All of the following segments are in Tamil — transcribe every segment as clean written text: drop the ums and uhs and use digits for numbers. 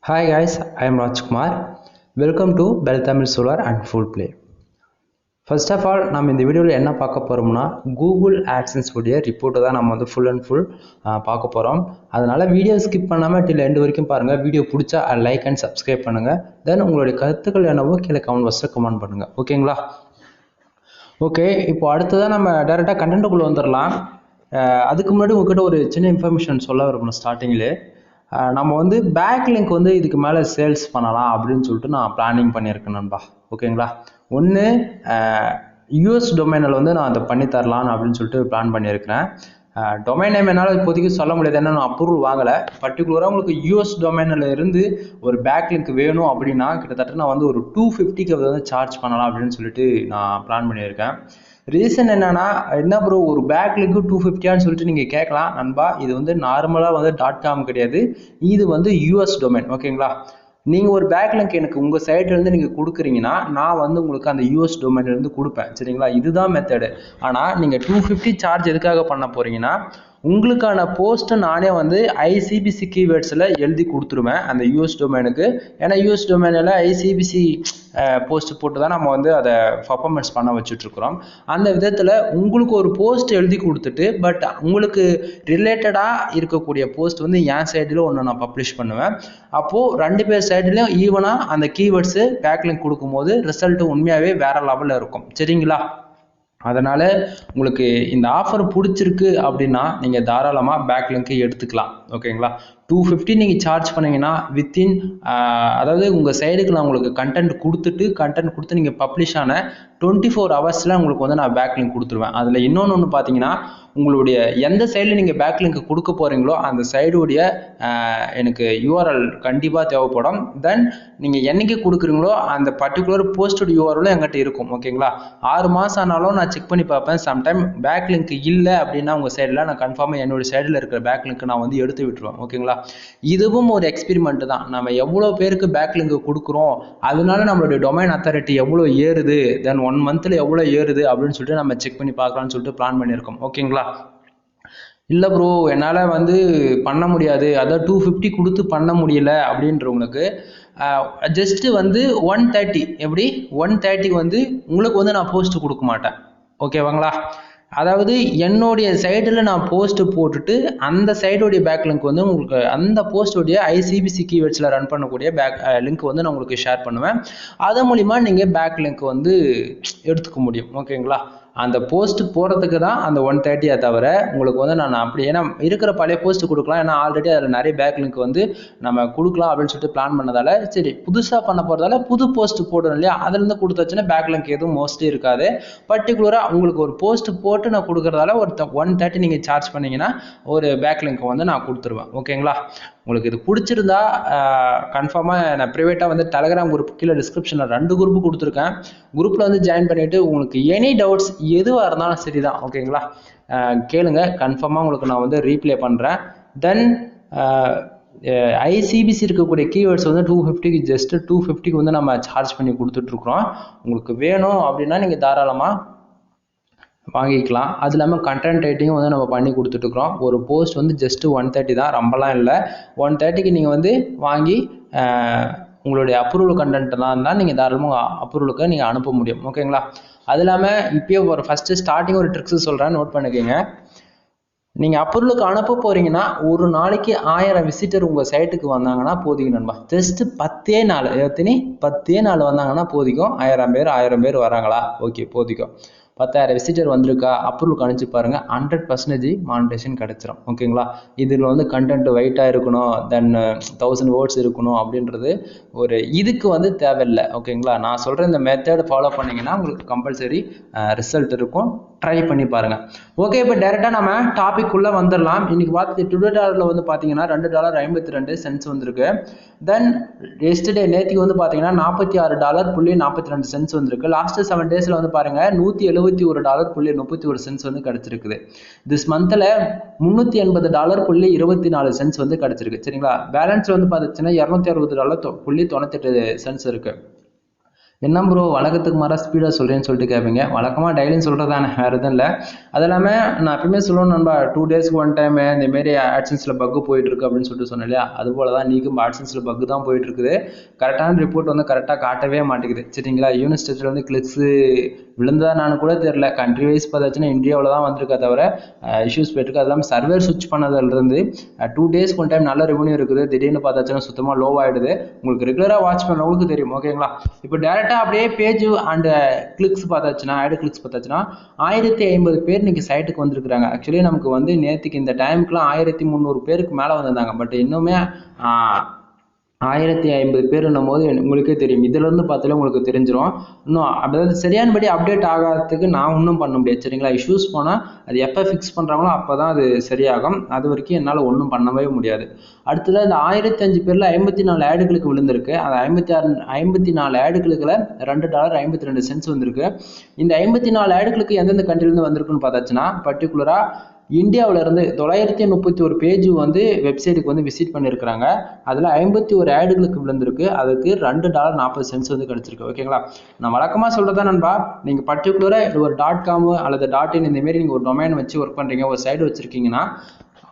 Hi guys, I am Rajkumar. Welcome to Bell Tamil Solar and Full Play. First of all, நம்ம இந்த வீடியோவில் என்ன பார்க்க போகிறோம்னா கூகுள் ஆட்சன்ஸ் உடைய ரிப்போர்ட்டை தான் நம்ம வந்து ஃபுல் அண்ட் ஃபுல் பார்க்க போகிறோம். அதனால் வீடியோ ஸ்கிப் பண்ணாமல் டில் எண்டு வரைக்கும் பாருங்கள். வீடியோ பிடிச்சா லைக் அண்ட் சப்ஸ்கிரைப் பண்ணுங்கள். தென் உங்களுடைய கருத்துக்கள் என்னவோ கீழே கமெண்ட் பாக்ஸில் கமெண்ட் பண்ணுங்கள். ஓகேங்களா? ஓகே, இப்போ அடுத்ததான் நம்ம டேரெக்டாக கண்டென்ட்டுக்குள்ளே வந்துடலாம். அதுக்கு முன்னாடி உங்ககிட்ட ஒரு சின்ன இன்ஃபர்மேஷன் சொல்ல விரும்பணும். ஸ்டார்டிங்லேயே நம்ம வந்து பேக்லிங்க் வந்து இதுக்கு மேலே சேல்ஸ் பண்ணலாம் அப்படின்னு சொல்லிட்டு நான் பிளானிங் பண்ணியிருக்கேன் நண்பா. ஓகேங்களா? ஒன்று யூஎஸ் டொமைனில் வந்து நான் அதை பண்ணித்தரலான்னு அப்படின்னு சொல்லிட்டு பிளான் பண்ணியிருக்கிறேன். டொமைன் நேம் என்னால் இப்போதைக்கு சொல்ல முடியாது, ஏன்னா நான் அப்ரூவல் வாங்கலை. பர்டிகுலராக உங்களுக்கு யூஎஸ் டொமைனில் இருந்து ஒரு பேக்லிங்க் வேணும் அப்படின்னா கிட்டத்தட்ட நான் வந்து ஒரு 250க்கு வந்து சார்ஜ் பண்ணலாம் அப்படின்னு சொல்லிட்டு நான் பிளான் பண்ணியிருக்கேன். ரீசன் என்னன்னா, என்ன ப்ரோ ஒரு பேக்லிங்க்கு 250ஆன்னு சொல்லிட்டு நீங்கள் கேட்கலாம் நண்பா. இது வந்து நார்மலாக வந்து .com கிடையாது, இது வந்து யூஎஸ் டொமைன். ஓகேங்களா? நீங்கள் ஒரு பேக்லிங்க் எனக்கு உங்கள் சைட்லேருந்து நீங்கள் கொடுக்குறீங்கன்னா நான் வந்து உங்களுக்கு அந்த யூஎஸ் டொமைன்லேருந்து கொடுப்பேன். சரிங்களா? இதுதான் மெத்தடு. ஆனால் நீங்கள் 250 சார்ஜ் எதுக்காக பண்ண போகிறீங்கன்னா, உங்களுக்கான போஸ்ட்டை நானே வந்து ஐசிபிசி கீவேர்ட்ஸில் எழுதி கொடுத்துருவேன் அந்த யூஎஸ் டொமைனுக்கு. ஏன்னா யூஎஸ் டொமைனில் ஐசிபிசி போஸ்ட் போட்டு தான் நம்ம வந்து அதை பர்ஃபார்மன்ஸ் பண்ண வச்சுட்ருக்குறோம். அந்த விதத்தில் உங்களுக்கு ஒரு போஸ்ட் எழுதி கொடுத்துட்டு, பட் உங்களுக்கு ரிலேட்டடாக இருக்கக்கூடிய போஸ்ட் வந்து என் சைடில் ஒன்று நான் பப்ளிஷ் பண்ணுவேன். அப்போது ரெண்டு பேர் சைட்லேயும் ஈவனாக அந்த கீவேர்ட்ஸு பேக்லிங்க் கொடுக்கும்போது ரிசல்ட்டு உண்மையாகவே வேறு லெவலில் இருக்கும். சரிங்களா? அதனால் உங்களுக்கு இந்த ஆஃபர் பிடிச்சிருக்கு அப்படின்னா நீங்கள் தாராளமாக பேக்லிங்க்கு எடுத்துக்கலாம். ஓகேங்களா? 250 நீங்கள் சார்ஜ் பண்ணிங்கன்னா வித்தின் அதாவது உங்கள் சைடுக்கு நான் உங்களுக்கு கண்டென்ட் கொடுத்து நீங்கள் பப்ளிஷ் ஆன 24 ஹவர்ஸில் உங்களுக்கு வந்து நான் பேக்லிங்க் கொடுத்துருவேன். அதில் இன்னொன்று பார்த்தீங்கன்னா, உங்களுடைய எந்த சைடில் நீங்கள் பேக்லிங்க் கொடுக்க போகிறீங்களோ அந்த சைடுடைய எனக்கு யூஆர்எல் கண்டிப்பாக தேவைப்படும். தென் நீங்கள் என்றைக்கு கொடுக்குறீங்களோ அந்த பர்டிகுலர் போஸ்டோட யூஆர்எலும் என்கிட்ட இருக்கும். ஓகேங்களா? 6 மாதம் ஆனாலும் நான் செக் பண்ணி பார்ப்பேன். சம்டைம் பேக்லிங்க் இல்லை அப்படின்னா உங்கள் சைடில் நான் கன்ஃபார்மாக என்னோட சைடில் இருக்கிற பேக்லிங்க் நான் வந்து எடுத்து விட்டுருவேன். ஓகேங்களா? இதுவும் ஒரு எக்ஸ்பெரிமெண்ட் தான். நம்ம எவ்வளோ பேருக்கு பேக்லிங்க் கொடுக்குறோம், அதனால நம்மளுடைய டொமைன் அத்தாரிட்டி எவ்வளோ ஏறுது, தென் 1 மந்த்தில் எவ்வளோ ஏறுது அப்படின்னு சொல்லிட்டு நம்ம செக் பண்ணி பார்க்கலாம்னு சொல்லிட்டு பிளான் பண்ணியிருக்கோம். ஓகேங்களா? இல்லை ப்ரோ என்னால் வந்து பண்ண முடியாது, அதாவது 250 கொடுத்து பண்ண முடியல அப்படின்றவங்களுக்கு ஜஸ்ட்டு வந்து 130 எப்படி 130 வந்து உங்களுக்கு வந்து நான் போஸ்ட் கொடுக்க மாட்டேன். ஓகேவாங்களா? அதாவது என்னுடைய சைடில் நான் போஸ்ட்டு போட்டுட்டு அந்த சைடோடைய பேக்லிங்க் வந்து உங்களுக்கு அந்த போஸ்டோடைய ஐசிபிசி கீவேர்ட்ஸில் ரன் பண்ணக்கூடிய லிங்க் வந்து நான் உங்களுக்கு ஷேர் பண்ணுவேன். அது மூலிமா நீங்கள் பேக்லிங்க் வந்து எடுத்துக்க முடியும். ஓகேங்களா? அந்த போஸ்ட் போகிறதுக்கு தான் அந்த 130 தவிர உங்களுக்கு வந்து நான் அப்படி ஏன்னா இருக்கிற பழைய போஸ்ட் கொடுக்கலாம். ஏன்னா ஆல்ரெடி அதில் நிறைய பேக்லிங்க் வந்து நம்ம கொடுக்கலாம் அப்படின்னு சொல்லிட்டு பிளான் பண்ணதால சரி புதுசாக பண்ண போகிறதால புது போஸ்ட் போடணும் இல்லையா, அதுலேருந்து கொடுத்தாச்சுன்னா பேக்லிங்க் எதுவும் மோஸ்ட்லி இருக்காது. பர்டிகுலராக உங்களுக்கு ஒரு போஸ்ட் போட்டு நான் கொடுக்குறதால ஒரு 130 நீங்கள் சார்ஜ் பண்ணிங்கன்னா ஒரு பேக்லிங்க் வந்து நான் கொடுத்துருவேன். ஓகேங்களா? உங்களுக்கு இது பிடிச்சிருந்தா கன்ஃபார்மாக நான் ப்ரைவேட்டாக வந்து டெலகிராம் குரூப் கீழே டிஸ்கிரிப்ஷனில் 2 குரூப்பு கொடுத்துருக்கேன். குரூப்பில் வந்து ஜாயின் பண்ணிவிட்டு உங்களுக்கு எனி டவுட்ஸ் எதுவாக இருந்தாலும் சரி தான். ஓகேங்களா? கேளுங்க, கன்ஃபார்மாக உங்களுக்கு நான் வந்து ரீப்ளே பண்ணுறேன். தென் ஐசிபிசி இருக்கக்கூடிய கீவேர்ட்ஸ் வந்து 250க்கு ஜஸ்ட்டு 250க்கு வந்து நம்ம சார்ஜ் பண்ணி கொடுத்துட்ருக்குறோம். உங்களுக்கு வேணும் அப்படின்னா நீங்கள் தாராளமாக வாங்கிக்கலாம். அது இல்லாமல் கண்டென்ட் ரைட்டிங்கும் வந்து நம்ம பண்ணி கொடுத்துட்ருக்குறோம். ஒரு போஸ்ட் வந்து ஜஸ்ட்டு 130 தான், ரொம்பலாம் இல்லை. 130க்கு நீங்கள் வந்து வாங்கி உங்களுடைய அப்ரூவல் கண்டென்ட்லாம் இருந்தால் நீங்கள் தாராளமாக அப்ரூவலுக்கு நீங்கள் அனுப்ப முடியும். ஓகேங்களா? அது இல்லாமல் இப்போயே ஒரு ஃபஸ்ட்டு ஸ்டார்டிங் ஒரு ட்ரிக்ஸு சொல்கிறேன், நோட் பண்ணிக்கோங்க. நீங்கள் அப்ரூவலுக்கு அனுப்ப போகிறீங்கன்னா ஒரு நாளைக்கு 1000 விசிட்டர் உங்கள் சைட்டுக்கு வந்தாங்கன்னா போதிக்கும் நண்பா. ஜஸ்ட்டு 10 நாள் 10 நாள் வந்தாங்கன்னா போதிக்கும். 1000 பேர் வராங்களா, ஓகே போதிக்கும். 10,000 விசிட்டர் வந்திருக்கா, அப்ரூவலுக்கு அனுப்பிச்சு பாருங்கள், 100% மானிட்டேஷன் கிடச்சிரும். ஓகேங்களா? இதில் வந்து கண்டென்ட் வெயிட்டாக இருக்கணும், தென் 1000 வேர்ட்ஸ் இருக்கணும் அப்படின்றது ஒரு இதுக்கு வந்து தேவையில்லை. ஓகேங்களா? நான் சொல்கிற இந்த மெத்தட் ஃபாலோ பண்ணிங்கன்னா உங்களுக்கு கம்பல்சரி ரிசல்ட் இருக்கும். ட்ரை பண்ணி பாருங்கள். ஓகே, இப்போ டேரெக்டாக நம்ம டாபிக் உள்ளே வந்துடலாம். இன்றைக்கி பார்த்து $2 வந்து பார்த்தீங்கன்னா $2.52 வந்திருக்கு. தென் எஸ்டர்டே நேற்றுக்கு வந்து பார்த்தீங்கன்னா $46.42 வந்திருக்கு. லாஸ்ட்டு 7 டேஸில் வந்து பாருங்கள் $171.31 வந்து கிடச்சிருக்குது. திஸ் மந்தில் $380.24 வந்து கிடச்சிருக்கு. சரிங்களா? பேலன்ஸ் வந்து பார்த்துச்சுன்னா $260.98 இருக்குது. என்ன ப்ரோ வழக்கத்துக்கு மாற ஸ்பீடாக சொல்கிறேன்னு சொல்லிட்டு கேட்பீங்க. வழக்கமாக டெய்லியும் சொல்கிறதானே, வேறு எதுவும் இல்லை. அது இல்லாமல் நான் எப்பவுமே சொல்லணும் நண்பா, 2 டேஸ்க்கு 1 டைம் இந்தமாரி ஆட்சன்ஸில் பக்கு போயிட்டுருக்கு அப்படின்னு சொல்லிட்டு சொன்னேன் இல்லையா, அது போல தான் நீக்கும் ஆட்சன்ஸில் பக்கு தான் போயிட்டுருக்குது. கரெக்டான ரிப்போர்ட் வந்து கரெக்டாக காட்டவே மாட்டேங்குது. சரிங்களா, யூனிட் ஸ்டேட்டில் வந்து கிளிக்ஸு விழுந்ததா நான் கூட தெரியல. கண்ட்ரி வைஸ் பார்த்தாச்சுன்னா இந்தியாவில் தான் வந்திருக்கா தவிர இஷ்யூஸ் போயிட்டுருக்கு. அது இல்லாமல் சர்வர் சுவிட்ச் பண்ணதுலேருந்து 2 டேஸ்க்கு 1 டைம் நல்ல ரெவன்யூ இருக்குது, திடீர்னு பார்த்தாச்சுன்னா சுத்தமாக லோ ஆகிடுது. உங்களுக்கு ரெகுலராக வாட்ச் பண்ணவங்களுக்கு தெரியும். ஓகேங்களா, இப்போ டேரெக்டாக அப்படியே பேஜ் அண்ட் கிளிக்ஸ் பார்த்தாச்சுன்னா, ஆட் கிளிக்ஸ் பார்த்தாச்சுன்னா 1050 பேர் இன்னைக்கு சைட்டுக்கு வந்திருக்கிறாங்க. ஆக்சுவலி நமக்கு வந்து நேற்றுக்கு இந்த டைமுக்குலாம் 1300 பேருக்கு மேலே வந்திருந்தாங்க. பட் இன்னுமே 1050 பேருன்னும் போது உங்களுக்கே தெரியும். இதுலேருந்து பார்த்தாலே உங்களுக்கு தெரிஞ்சிடும். இன்னும் அதாவது சரியானபடி அப்டேட் ஆகாததுக்கு நான் ஒன்றும் பண்ண முடியாது. சரிங்களா, இஷ்யூஸ் போனால் அது எப்போ ஃபிக்ஸ் பண்ணுறாங்களோ அப்போ தான் அது சரியாகும். அது வரைக்கும் என்னால் ஒன்றும் பண்ணவே முடியாது. அடுத்தது இந்த 1005 பேரில் 54 ஆடுகளுக்கு விழுந்திருக்கு. அது 54 ஆடுகளுக்குல $2.52 வந்திருக்கு. இந்த 54 ஆடுகளுக்கு எந்தெந்த கண்ட்ரிலேருந்து வந்திருக்குன்னு பார்த்தாச்சுன்னா, பர்டிகுலராக இந்தியாவிலேருந்து 931 பேஜ் வந்து வெப்சைட்டுக்கு வந்து விசிட் பண்ணியிருக்கிறாங்க. அதில் 51 ஆடுகளுக்கு விழுந்திருக்கு. அதுக்கு $2.40 வந்து கிடச்சிருக்கு. ஓகேங்களா, நான் வழக்கமாக சொல்கிறதா நண்பா, நீங்கள் பர்டிகுலராக ஒரு .com அல்லது .in இந்தமாரி நீங்கள் ஒரு டொமைன் வச்சு ஒர்க் பண்ணுறீங்க, ஒரு சைடு வச்சுருக்கீங்கன்னா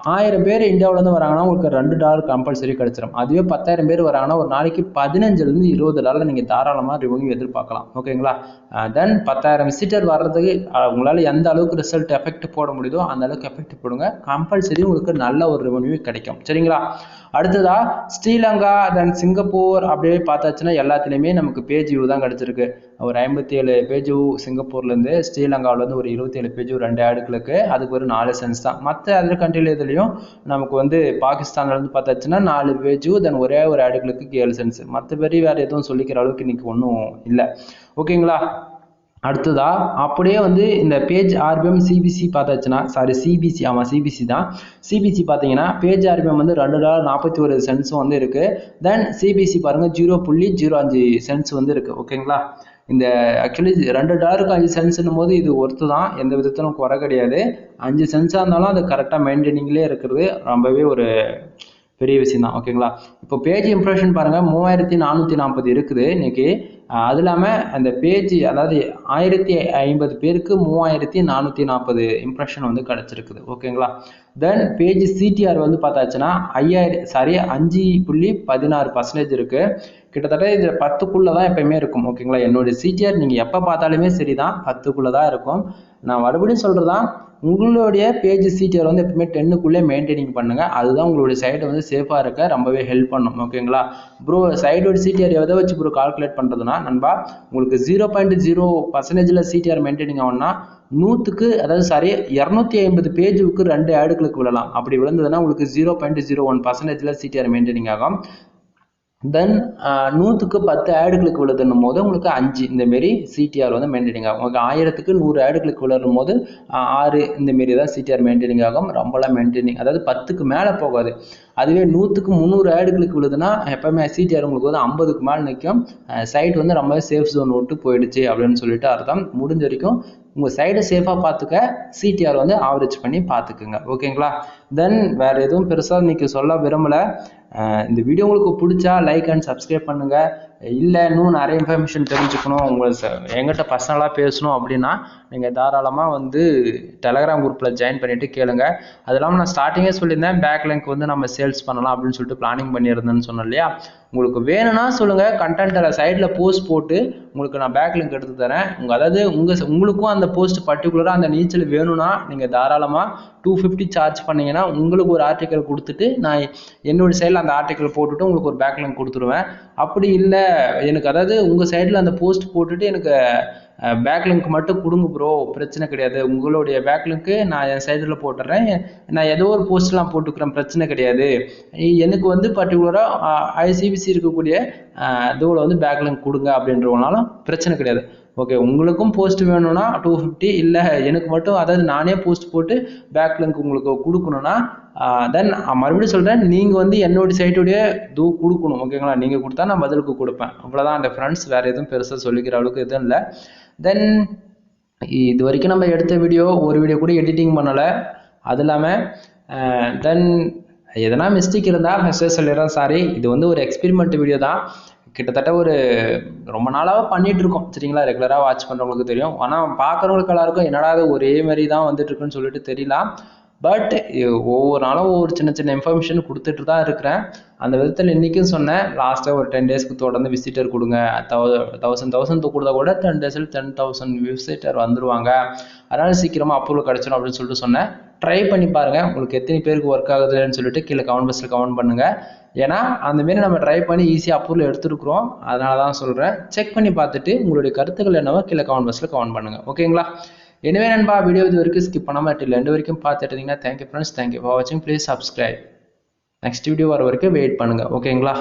1000 பேர் இந்தியாவிலேருந்து வராங்கன்னா உங்களுக்கு $2 கம்பல்சரி கிடச்சிடும். அதுவே 10,000 பேர் வராங்கன்னா ஒரு நாளைக்கு $15லேருந்து $20 நீங்கள் தாராளமாக ரெவன்யூ எதிர்பார்க்கலாம். ஓகேங்களா, தென் 10,000 விசிட்டர் வர்றதுக்கு உங்களால் எந்த அளவுக்கு ரிசல்ட் எஃபெக்ட் போட முடியுதோ அந்த அளவுக்கு எஃபெக்ட் போடுங்க. கம்பல்சரி உங்களுக்கு நல்ல ஒரு ரெவன்யூ கிடைக்கும். சரிங்களா, அடுத்ததா ஸ்ரீலங்கா தென் சிங்கப்பூர் அப்படியே பார்த்தாச்சுன்னா எல்லாத்துலேயுமே நமக்கு பேஜ் வியூ தான் கிடச்சிருக்கு. ஒரு 57 பேஜ் சிங்கப்பூர்லேருந்து, ஸ்ரீலங்காவிலேருந்து ஒரு 27 பேஜ் 2 ஆடுகளுக்கு, அதுக்கு ஒரு 4 சென்ஸ் தான். மற்ற அதர் கண்ட்ரியில் இதுலேயும் நமக்கு வந்து பாகிஸ்தான்லேருந்து பார்த்தாச்சுன்னா 4 பேஜ் தென் ஒரே ஒரு ஆடுகளுக்கு 7 சென்ஸ். மற்றபடி வேறு எதுவும் சொல்லிக்கிற அளவுக்கு இன்னைக்கு ஒன்றும் இல்லை. ஓகேங்களா, அடுத்ததா அப்படியே வந்து இந்த பேஜ் ஆர்பிஎம் சிபிசி பார்த்தாச்சுன்னா, சாரி சிபிசி, ஆமாம் சிபிசி தான். சிபிசி பார்த்தீங்கன்னா பேஜ் ஆர்பிஎம் வந்து $2.41 வந்து இருக்குது. தென் சிபிசி பாருங்கள் 0.05 வந்து இருக்குது. ஓகேங்களா, இந்த ஆக்சுவலி $2.05 போது இது ஒர்த்து தான், எந்த விதத்திலும் குறை கிடையாது. 5 சென்ஸாக இருந்தாலும் அது கரெக்டாக மெயின்டைனிங்லேயே இருக்கிறது ரொம்பவே ஒரு பெரிய விஷயம் தான். ஓகேங்களா, இப்போ பேஜ் இம்ப்ரெஷன் பாருங்கள் 3440 இருக்குது இன்னைக்கு. அது இல்லாமல் அந்த பேஜ் அதாவது 1050 பேருக்கு 3440 இம்ப்ரெஷன் வந்து கிடச்சிருக்குது. ஓகேங்களா, தென் பேஜ் சிடிஆர் வந்து பார்த்தாச்சுன்னா 5.16% இருக்குது. கிட்டத்தட்ட இது 10க்குள்ளே தான் எப்பயுமே இருக்கும். ஓகேங்களா, என்னுடைய சிடிஆர் நீங்கள் எப்போ பார்த்தாலுமே சரி தான் 10க்குள்ளே தான் இருக்கும். நான் மறுபடியும் சொல்கிறதான், உங்களுடைய பேஜ் சிடிஆர் வந்து எப்பவுமே 10க்குள்ளே மெயின்டைனிங் பண்ணுங்கள். அதுதான் உங்களுடைய சைட்டை வந்து சேஃபாக இருக்க ரொம்பவே ஹெல்ப் பண்ணும். ஓகேங்களா ப்ரோ, சைடோட சிடிஆர் எதை வச்சு ப்ரோ கால்குலேட் பண்ணுறதுனா நண்பா, உங்களுக்கு 0.0% சிடிஆர் மெயின்டைனிங் ஆகும்னா 100க்கு அதாவது சாரி 250 பேஜுக்கு 2 ஆடுகளுக்கு விழலாம். அப்படி விழுந்ததுன்னா உங்களுக்கு 0.01% சிடிஆர் மெயின்டைனிங் ஆகும். தென் 100க்கு 10 ஆடுகளுக்கு விழுதுன்னும் போது உங்களுக்கு 5 இந்தமாரி சிடிஆர் வந்து மெயின்டைனிங் ஆகும். உங்களுக்கு 1000க்கு 100 ஆடுகளுக்கு விழும் போது 6 இந்தமாரி தான் சிடிஆர் மெயின்டைனிங் ஆகும். ரொம்பலாம் மெயின்டைனிங் அதாவது 10க்கு மேலே போகாது. அதுவே 100க்கு 300 ஆடுகளுக்கு விழுதுன்னா எப்பவுமே சிடிஆர் உங்களுக்கு வந்து 50க்கு மேலே நிற்கும். சைட் வந்து ரொம்பவே சேஃப் ஜோன் விட்டு போயிடுச்சு அப்படின்னு சொல்லிட்டு அர்த்தம். முடிஞ்ச வரைக்கும் உங்கள் சைடை சேஃபாக பார்த்துக்க, சிடிஆர் வந்து ஆவரேஜ் பண்ணி பார்த்துக்குங்க. ஓகேங்களா, தென் வேறு எதுவும் பெருசாக இன்றைக்கி சொல்ல விரும்பலை. இந்த வீடியோ உங்களுக்கு பிடிச்சா லைக் அண்ட் சப்ஸ்கிரைப் பண்ணுங்கள். இல்லை இன்னும் நிறைய இன்ஃபர்மேஷன் தெரிஞ்சுக்கணும், எங்கிட்ட பர்சனலாக பேசணும் அப்படின்னா நீங்கள் தாராளமாக வந்து டெலகிராம் குரூப்பில் ஜாயின் பண்ணிவிட்டு கேளுங்க. அது இல்லாமல் நான் ஸ்டார்டிங்கே சொல்லியிருந்தேன், பேக்லிங்க் வந்து நம்ம சேல்ஸ் பண்ணலாம் அப்படின்னு சொல்லிட்டு பிளானிங் பண்ணியிருந்தேன்னு சொன்னேன் இல்லையா. உங்களுக்கு வேணும்னா சொல்லுங்கள், கண்டென்ட்டில் சைடில் போஸ்ட் போட்டு உங்களுக்கு நான் பேக்லிங்க் எடுத்து தரேன். அதாவது உங்களுக்கும் அந்த போஸ்ட் பர்டிகுலராக அந்த நீச்சல் வேணும்னா நீங்கள் தாராளமாக 250 சார்ஜ் பண்ணிங்கன்னா உங்களுக்கு ஒரு ஆர்டிக்கல் கொடுத்துட்டு நான் என்னோட சைடில் அந்த ஆர்டிக்கல் போட்டுட்டு உங்களுக்கு ஒரு பேக்லிங்க் கொடுத்துருவேன். அப்படி இல்லை எனக்கு அதாவது உங்கள் சைடில் அந்த போஸ்ட் போட்டுட்டு எனக்கு பேக்லிங்க் மட்டும் கொடுங்க ப்ரோ, பிரச்சனை கிடையாது. உங்களுடைய பேக்லிங்க்கு நான் என் சைடில் போட்டுறேன், நான் ஏதோ ஒரு போஸ்ட்லாம் போட்டுக்கிறேன், பிரச்சனை கிடையாது. எனக்கு வந்து பர்டிகுலராக ஐசிபிசி இருக்கக்கூடிய இதுவில் வந்து பேக்லிங்க் கொடுங்க அப்படின்றவனாலும் பிரச்சனை கிடையாது. ஓகே, உங்களுக்கும் போஸ்ட் வேணும்னா 250, இல்லை எனக்கு மட்டும் அதாவது நானே போஸ்ட் போட்டு பேக்லிங்க் உங்களுக்கு கொடுக்கணும்னா தென் மறுபடியும் சொல்கிறேன், நீங்கள் வந்து என்னோட சைட்டுடைய கொடுக்கணும். ஓகேங்களா, நீங்கள் கொடுத்தா நான் பதிலுக்கு கொடுப்பேன். அவ்வளோதான் அந்த ஃப்ரெண்ட்ஸ், வேறு எதுவும் பெருசாக சொல்லிக்கிற அளவுக்கு எதுவும் இல்லை. தென் இது வரைக்கும் நம்ம எடுத்த ஒரு வீடியோ கூட எடிட்டிங் பண்ணலை. அது இல்லாமல் தென் எதனா மிஸ்டேக் இருந்தால் ஃபஸ்ட்டே சொல்லிடுறேன், சாரி. இது வந்து ஒரு எக்ஸ்பெரிமெண்ட் வீடியோ தான். கிட்டத்தட்ட ஒரு ரொம்ப நாளாக பண்ணிட்டு இருக்கோம் சரிங்களா. ரெகுலராக வாட்ச் பண்ணுறவங்களுக்கு தெரியும். ஆனால் பார்க்குறவங்களுக்கு எல்லாருக்கும் என்னடா அது ஒரே மாதிரி தான் வந்துட்டு இருக்குன்னு சொல்லிட்டு தெரியல. பட் ஒவ்வொரு நாளும் ஒவ்வொரு சின்ன சின்ன இன்ஃபர்மேஷன் கொடுத்துட்டு தான் இருக்கிறேன். அந்த விதத்தில் இன்றைக்கும் சொன்னேன், லாஸ்ட்டாக ஒரு 10 டேஸ்க்கு தொடர்ந்து விசிட்டர் கொடுங்க. 1000 கொடுத்தா கூட 10 டேஸில் 10,000 விசிட்டர் வந்துடுவாங்க. அதனால் சீக்கிரமாக அப்ரூவல் கிடச்சிடும் அப்படின்னு சொல்லிட்டு சொன்னேன். ட்ரை பண்ணி பாருங்கள், உங்களுக்கு எத்தனை பேருக்கு ஒர்க் ஆகுதுன்னு சொல்லிட்டு கீழே கமெண்ட் பாக்ஸில் கமெண்ட் பண்ணுங்கள். ஏன்னா அந்தமாரி நம்ம ட்ரை பண்ணி ஈஸியாக அப்ரூவல் எடுத்துருக்குறோம். அதனால தான் சொல்கிறேன். செக் பண்ணி பார்த்துட்டு உங்களுடைய கருத்துக்கள் என்னவோ கீழே கமெண்ட் பாக்ஸில் கமெண்ட் பண்ணுங்கள். ஓகேங்களா. எனவே நண்பா, வீடியோ இது வரைக்கும் ஸ்கிப் பண்ணாமல் இல்லை ரெண்டு வரைக்கும் பார்த்துட்டு இருந்தீங்கன்னா தேங்க்யூ ஃப்ரெண்ட்ஸ், தேங்க்யூ ஃபார் வாட்சிங். Please subscribe. நெக்ஸ்ட் வீடியோ வர வரைக்கும் வெயிட் பண்ணுங்கள். ஓகேங்களா.